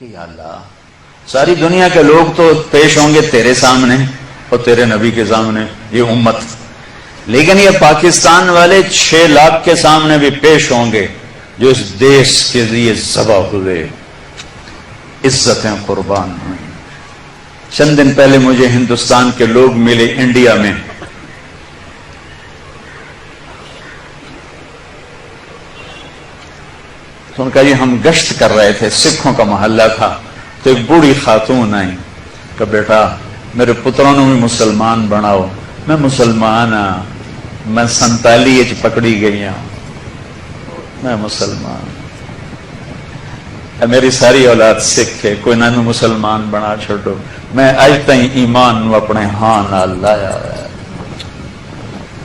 کہ یا اللہ ساری دنیا کے لوگ تو پیش ہوں گے تیرے سامنے اور تیرے نبی کے سامنے، یہ امت، لیکن یہ پاکستان والے 6 لاکھ کے سامنے بھی پیش ہوں گے جو اس دیش کے لیے ذبح ہوئے، عزتیں قربان ہوئیں۔ چند دن پہلے مجھے ہندوستان کے لوگ ملے انڈیا میں، تو ان کا یہ ہم گشت کر رہے تھے، سکھوں کا محلہ تھا، تو ایک بوڑھی خاتون آئی کہ بیٹا میرے پتروں نے بھی مسلمان بناؤ۔ میں مسلمان ہاں، میں 47 پکڑی گئی ہوں، میں مسلمان، میری ساری اولاد سکھ ہے، کوئی نہ مسلمان بنا چھوڑو، میں آج تک ایمان اپنے ہاں نہ لایا ہے۔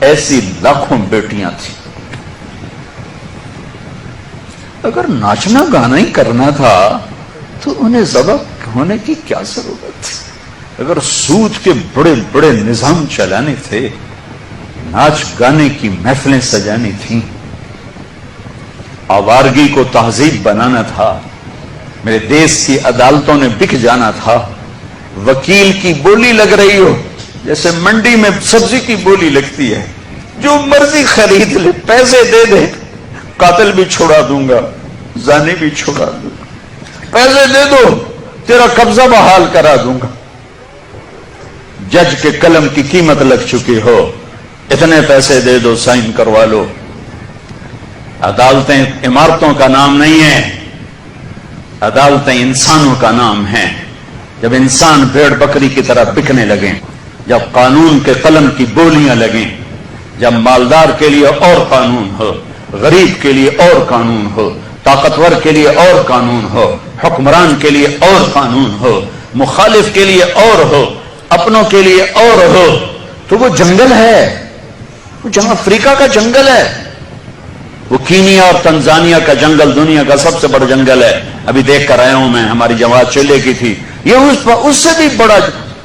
ایسی لاکھوں بیٹیاں تھیں۔ اگر ناچنا گانا ہی کرنا تھا تو انہیں ذبح ہونے کی کیا ضرورت تھی؟ اگر سود کے بڑے بڑے نظام چلانے تھے، ناچ گانے کی محفلیں سجانی تھیں، آوارگی کو تہذیب بنانا تھا، میرے دیش کی عدالتوں نے بک جانا تھا، وکیل کی بولی لگ رہی ہو جیسے منڈی میں سبزی کی بولی لگتی ہے، جو مرضی خرید لے، پیسے دے دے، قاتل بھی چھوڑا دوں گا، زانی بھی چھوڑا دوں گا، پیسے دے دو تیرا قبضہ بحال کرا دوں گا۔ جج کے قلم کی قیمت لگ چکی ہو، اتنے پیسے دے دو، سائن کروا لو۔ عدالتیں عمارتوں کا نام نہیں ہے، عدالتیں انسانوں کا نام ہے۔ جب انسان بھیڑ بکری کی طرح بکنے لگیں، جب قانون کے قلم کی بولیاں لگیں، جب مالدار کے لیے اور قانون ہو، غریب کے لیے اور قانون ہو، طاقتور کے لیے اور قانون ہو، حکمران کے لیے اور قانون ہو، مخالف کے لیے اور ہو، اپنوں کے لیے اور ہو، تو وہ جنگل ہے، وہ جہاں افریقہ کا جنگل ہے، وہ کینیا اور تنزانیہ کا جنگل دنیا کا سب سے بڑا جنگل ہے۔ ابھی دیکھ کر آیا ہوں میں، ہماری جماعت چلے کی تھی، یہ اس سے بھی بڑا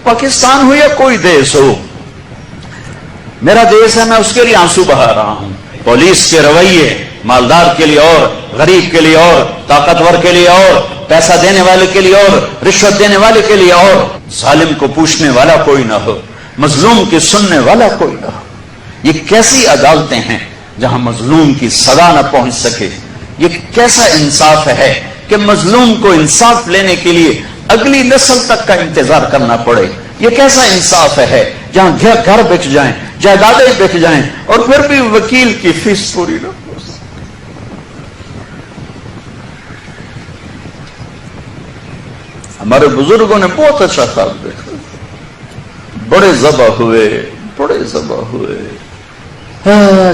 پاکستان ہو یا کوئی دیش ہو، میرا دیش ہے، میں اس کے لیے آنسو بہا رہا ہوں۔ پولیس کے رویے مالدار کے لیے اور، غریب کے لیے اور، طاقتور کے لیے اور، پیسہ دینے والے کے لیے اور، رشوت دینے والے کے لیے اور، ظالم کو پوچھنے والا کوئی نہ ہو، مظلوم کی سننے والا کوئی نہ ہو۔ یہ کیسی عدالتیں ہیں جہاں مظلوم کی سزا نہ پہنچ سکے؟ یہ کیسا انصاف ہے کہ مظلوم کو انصاف لینے کے لیے اگلی نسل تک کا انتظار کرنا پڑے؟ یہ کیسا انصاف ہے جہاں گھر بک جائیں، جائیدادیں بک جائیں، اور پھر بھی وکیل کی فیس پوری نہ ہو؟ ہمارے بزرگوں نے بہت اچھا خواب دیکھا، بڑے ذبح ہوئے، بڑے ذبح ہوئے۔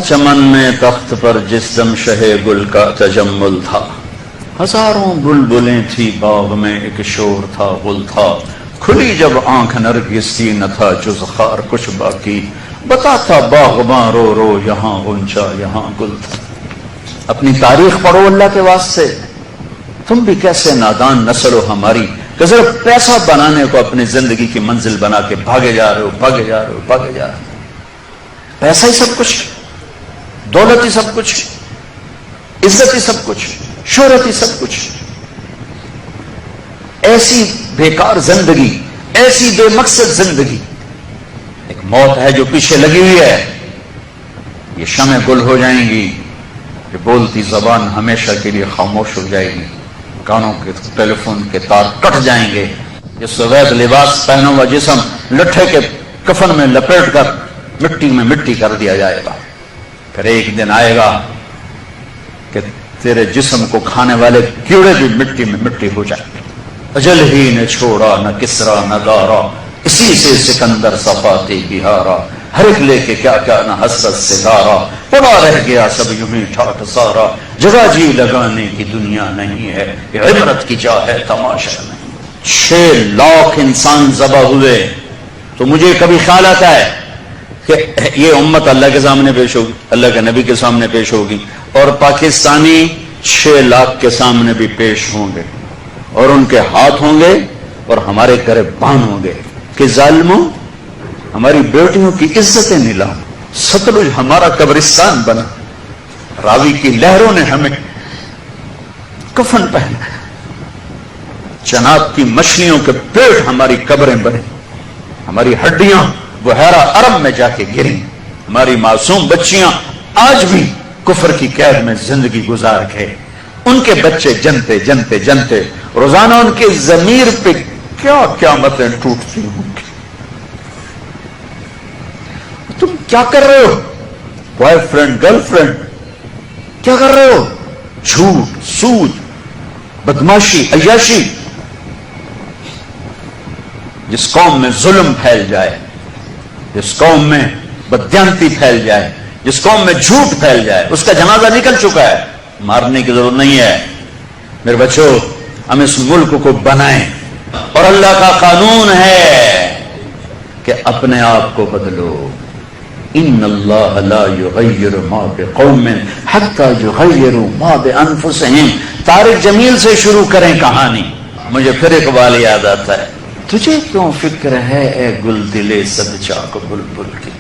چمن میں تخت پر جس دم شہ گل کا تجمل تھا، ہزاروں بلبلیں تھی باغ میں، ایک شور تھا، غل تھا، کھلی جب آنکھ نرگس کی نہ تھا جز خار کچھ باقی، بتاتا باغباں رو رو یہاں غنچہ یہاں گل تھا۔ اپنی تاریخ پڑھو اللہ کے واسطے، تم بھی کیسے نادان نسل ہو ہماری کہ صرف پیسہ بنانے کو اپنی زندگی کی منزل بنا کے بھاگے جا رہے ہو، بھاگے جا رہے ہو، بھاگے جا رہے ہو۔ پیسہ ہی سب کچھ، دولت ہی سب کچھ، عزت ہی سب کچھ، شہرت ہی سب کچھ۔ ایسی بیکار زندگی، ایسی بے مقصد زندگی۔ ایک موت ہے جو پیچھے لگی ہوئی ہے، یہ شمع گل ہو جائیں گی، یہ بولتی زبان ہمیشہ کے لیے خاموش ہو جائے گی، کانوں کے ٹیلی فون کے تار کٹ جائیں گے، یہ سوید لباس پہنا ہوا جسم لٹھے کے کفن میں لپیٹ کر مٹی میں مٹی کر دیا جائے گا۔ پھر ایک دن آئے گا کہ تیرے جسم کو کھانے والے کیڑے بھی مٹی میں مٹی ہو جائیں گے۔ اجل ہی نے چھوڑا نہ کسرا نہ دارا، اسی سے سکندر صفاتی بہارا، ہر ایک لے کے کیا کیا نہ حسرت سے دارا، پڑا رہ گیا سب یوں ہی ٹھاٹ سارا، جگہ جی لگانے کی دنیا نہیں ہے، یہ عبرت کی جا ہے تماشا نہیں۔ 6 لاکھ انسان ذبح ہوئے، تو مجھے کبھی خیال آتا ہے کہ یہ امت اللہ کے سامنے پیش ہوگی، اللہ کے نبی کے سامنے پیش ہوگی، اور پاکستانی 6 لاکھ کے سامنے بھی پیش ہوں گے، اور ان کے ہاتھ ہوں گے اور ہمارے گریبان ہوں گے کہ ظالموں ہماری بیٹیوں کی عزتیں نیلام، ستلج ہمارا قبرستان بنا، راوی کی لہروں نے ہمیں کفن پہنا، جنات کی مچھلیوں کے پیٹ ہماری قبریں بنے، ہماری ہڈیاں بحیرہ عرب میں جا کے گریں، ہماری معصوم بچیاں آج بھی کفر کی قید میں زندگی گزار گئے، ان کے بچے جنتے جنتے جنتے روزانہ ان کے ضمیر پہ کیا قیامتیں ٹوٹتی ہوں گی۔ تم کیا کر رہے ہو؟ بوائے فرینڈ گرل فرینڈ کیا کر رہے ہو؟ جھوٹ، سود، بدماشی، عیاشی۔ جس قوم میں ظلم پھیل جائے، جس قوم میں بددیانتی پھیل جائے، جس قوم میں جھوٹ پھیل جائے، اس کا جنازہ نکل چکا ہے، مارنے کی ضرورت نہیں ہے۔ میرے بچوں، ہم اس ملک کو بنائیں، اور اللہ کا قانون ہے کہ اپنے آپ کو بدلو۔ ان اللہ لا یغیر ما بقوم حتی یغیروا ما بانفسہم۔ طارق جمیل سے شروع کریں کہانی۔ مجھے پھر اقبال یاد آتا ہے، تجھے کیوں فکر ہے اے گل دلے صد چاک بلبل کی،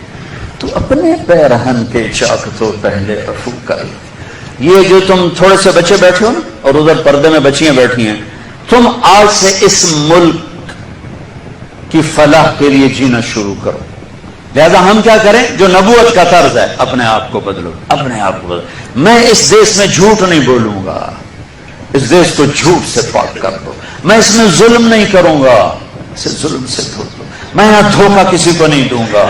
تو اپنے پیرہن کے چاک تو پہلے رفو کر۔ یہ جو تم تھوڑے سے بچے بیٹھے ہو نا، اور ادھر پردے میں بچیاں بیٹھی ہیں، تم آج سے اس ملک کی فلاح کے لیے جینا شروع کرو۔ لہذا ہم کیا کریں؟ جو نبوت کا طرز ہے، اپنے آپ کو بدلو، اپنے آپ کو بدلو۔ میں اس دیش میں جھوٹ نہیں بولوں گا، اس دیش کو جھوٹ سے پاک کر دو۔ میں اس میں ظلم نہیں کروں گا، اسے ظلم سے دھو دو۔ میں یہاں دھوکہ کسی کو نہیں دوں گا،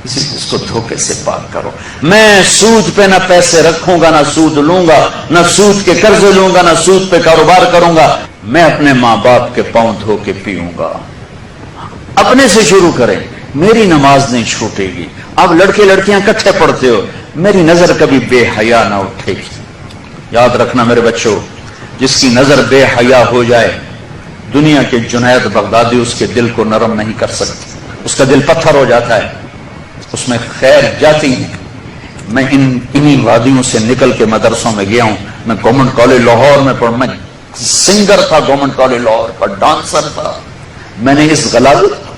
اس کو دھوکے سے پاک کرو۔ میں سود پہ نہ پیسے رکھوں گا، نہ سود لوں گا، نہ سود کے قرضے لوں گا، نہ سود پہ کاروبار کروں گا۔ میں اپنے ماں باپ کے پاؤں دھو کے پیوں گا۔ اپنے سے شروع کریں۔ میری نماز نہیں چھوٹے گی۔ اب لڑکے لڑکیاں کٹھے پڑھتے ہو، میری نظر کبھی بے حیا نہ اٹھے گی۔ یاد رکھنا میرے بچوں، جس کی نظر بے حیا ہو جائے، دنیا کے جنید بغدادی اس کے دل کو نرم نہیں کر سکتے، اس کا دل پتھر ہو جاتا ہے، اس میں خیر جاتی ہے۔ میں انہی وادیوں سے نکل کے مدرسوں میں گیا ہوں۔ میں گورنمنٹ کالج لاہور میں میں سنگر تھا، گورنمنٹ کالج لاہور کا ڈانسر تھا۔ میں نے اس غلاظت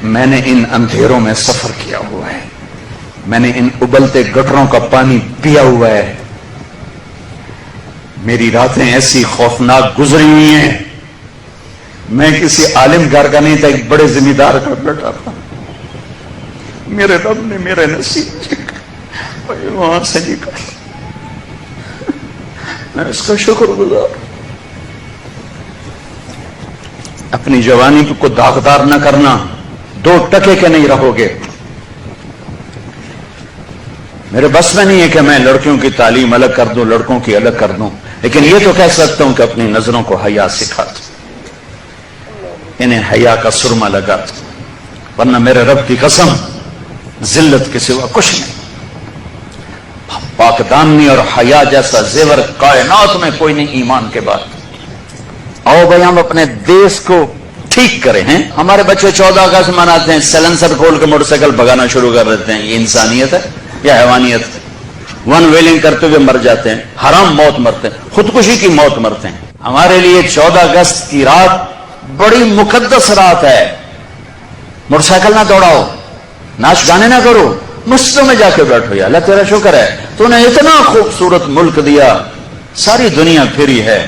میں نے ان اندھیروں میں سفر کیا ہوا ہے، میں نے ان ابلتے گٹروں کا پانی پیا ہوا ہے۔ میری راتیں ایسی خوفناک گزری ہوئی ہیں۔ میں کسی عالم گھر کا نہیں تھا، ایک بڑے ذمہ دار کا بیٹا تھا۔ میرے رب نے میرے نصیب وہاں سے نکالا، میں اس کا شکر گزار۔ اپنی جوانی کو داغدار نہ کرنا، 2 ٹکے کے نہیں رہو گے۔ میرے بس میں نہیں ہے کہ میں لڑکیوں کی تعلیم الگ کر دوں، لڑکوں کی الگ کر دوں، لیکن یہ تو کہہ سکتا ہوں کہ اپنی نظروں کو حیا سکھا دوں، انہیں حیا کا سرما لگا دوں، ورنہ میرے رب کی قسم ذلت کے سوا کچھ نہیں۔ پاک دامنی اور حیا جیسا زیور کائنات میں کوئی نہیں ایمان کے بعد۔ آؤ بھائی ہم اپنے دیش کو ٹھیک کریں ہیں۔ ہمارے بچے 14 اگست مناتے ہیں، سیلنسر کھول کے موٹر سائیکل بھگانا شروع کر دیتے ہیں۔ یہ انسانیت ہے یا حیوانیت ہے؟ ون ویلنگ کرتے ہوئے مر جاتے ہیں، حرام موت مرتے ہیں، خودکشی کی موت مرتے ہیں۔ ہمارے لیے 14 اگست کی رات بڑی مقدس رات ہے۔ موٹر سائیکل نہ دوڑاؤ، ناچ گانے نہ کرو، مسجدوں میں جا کے بیٹھو۔ یا اللہ تیرا شکر ہے تو نے اتنا خوبصورت ملک دیا، ساری دنیا پھری ہے،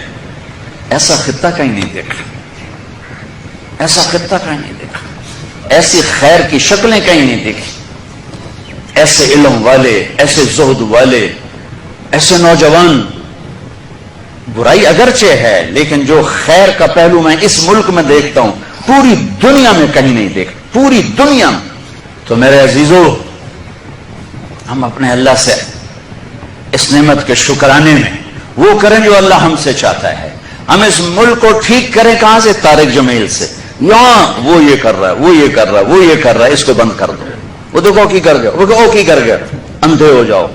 ایسا خطہ کہیں نہیں دیکھا، ایسا خطہ کہیں نہیں دیکھا، ایسی خیر کی شکلیں کہیں نہیں دیکھی، ایسے علم والے، ایسے زہد والے، ایسے نوجوان۔ برائی اگرچہ ہے لیکن جو خیر کا پہلو میں اس ملک میں دیکھتا ہوں پوری دنیا میں کہیں نہیں دیکھتا، پوری دنیا میں۔ تو میرے عزیزو، ہم اپنے اللہ سے اس نعمت کے شکرانے میں وہ کریں جو اللہ ہم سے چاہتا ہے۔ ہم اس ملک کو ٹھیک کریں کہاں سے؟ طارق جمیل سے۔ یہاں وہ یہ کر رہا ہے، وہ یہ کر رہا ہے، وہ یہ کر رہا ہے، اس کو بند کر دو۔ وہ دیکھو کی کر گیا، وہ کی کر گیا۔ اندھے ہو جاؤ،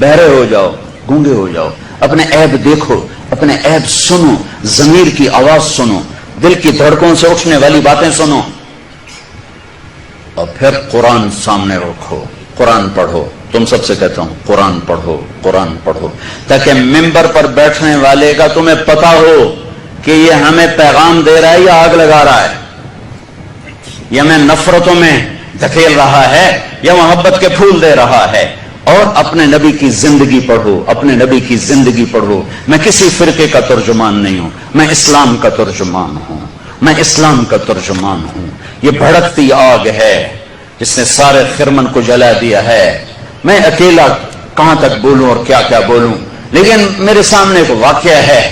بہرے ہو جاؤ، گونگے ہو جاؤ، اپنے عیب دیکھو، اپنے عیب سنو، ضمیر کی آواز سنو، دل کی دھڑکوں سے اٹھنے والی باتیں سنو، اور پھر قرآن سامنے رکھو، قرآن پڑھو۔ تم سب سے کہتا ہوں قرآن پڑھو، قرآن پڑھو، تاکہ ممبر پر بیٹھنے والے کا تمہیں پتا ہو کہ یہ ہمیں پیغام دے رہا ہے یا آگ لگا رہا ہے، یہ ہمیں نفرتوں میں دھکیل رہا ہے یا محبت کے پھول دے رہا ہے؟ اور اپنے نبی کی زندگی پڑھو، اپنے نبی کی زندگی پڑھو۔ میں کسی فرقے کا ترجمان نہیں ہوں، میں اسلام کا ترجمان ہوں، میں اسلام کا ترجمان ہوں۔ یہ بھڑکتی آگ ہے جس نے سارے خرمن کو جلا دیا ہے۔ میں اکیلا کہاں تک بولوں اور کیا کیا بولوں، لیکن میرے سامنے ایک واقعہ ہے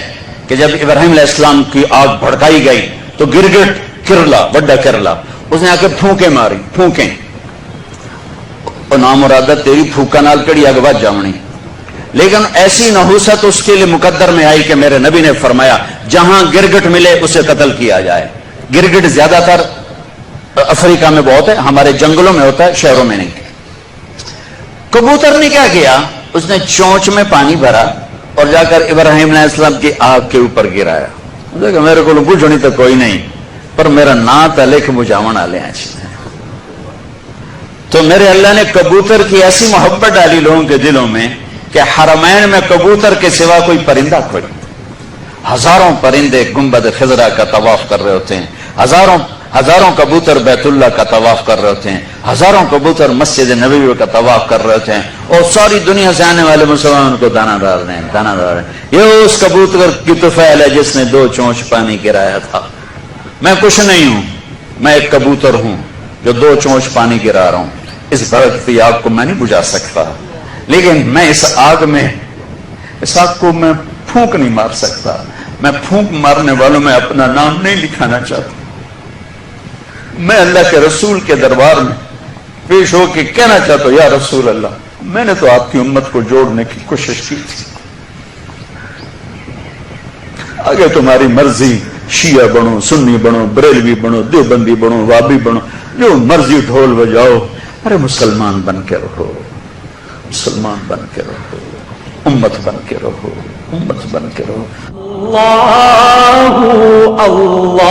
کہ جب ابراہیم علیہ السلام کی آگ بھڑکائی گئی تو گرگٹ کرلا، بڑا کرلا، اس نے آ کے پھونکیں ماری، پھونکیں، اور نام مرادہ تیری پھوکا نال کڑی اگ بچ جاونی۔ لیکن ایسی نحوست اس کے لیے مقدر میں آئی کہ میرے نبی نے فرمایا جہاں گرگٹ ملے اسے قتل کیا جائے۔ گرگٹ زیادہ تر افریقہ میں بہت ہے، ہمارے جنگلوں میں ہوتا ہے، شہروں میں نہیں۔ کبوتر نے کیا کیا، اس نے چونچ میں پانی بھرا اور جا کر ابراہیم علیہ السلام کی آگ کے اوپر گرایا۔ میرے کو بجھنی تو کوئی نہیں، پر میرا نا تلک بجھاون والے ہیں۔ تو میرے اللہ نے کبوتر کی ایسی محبت ڈالی لوگوں کے دلوں میں کہ حرمین میں کبوتر کے سوا کوئی پرندہ کوئی، ہزاروں پرندے گنبد خضرا کا طواف کر رہے ہوتے ہیں، ہزاروں کبوتر بیت اللہ کا طواف کر رہے ہوتے ہیں، ہزاروں کبوتر مسجد نبوی کا طواف کر رہے ہوتے ہیں، اور ساری دنیا سے آنے والے مسلمان کو دانا ڈال رہے ہیں، دانا ڈال رہے ہیں۔ یہ اس کبوتر کی طفیل ہے جس نے 2 چونچ پانی گرایا تھا۔ میں کچھ نہیں ہوں، میں ایک کبوتر ہوں جو 2 چونچ پانی گرا رہا ہوں۔ اس بھڑکتی آگ کو میں نہیں بجھا سکتا، لیکن میں اس آگ کو میں پھونک نہیں مار سکتا۔ میں پھونک مارنے والوں میں اپنا نام نہیں لکھانا چاہتا۔ میں اللہ کے رسول کے دربار میں پیش ہو کے کہنا چاہتا ہوں، یا رسول اللہ، میں نے تو آپ کی امت کو جوڑنے کی کوشش کی تھی، آگے تمہاری مرضی، شیعہ بنو، سنی بنو، بریلوی بنو، دیوبندی بنو، وابی بنو، جو مرضی ڈھول بجاؤ، ارے مسلمان بن کے رہو، مسلمان بن کے رہو، امت بن کے رہو، امت بن کے رہو۔ اللہ اللہ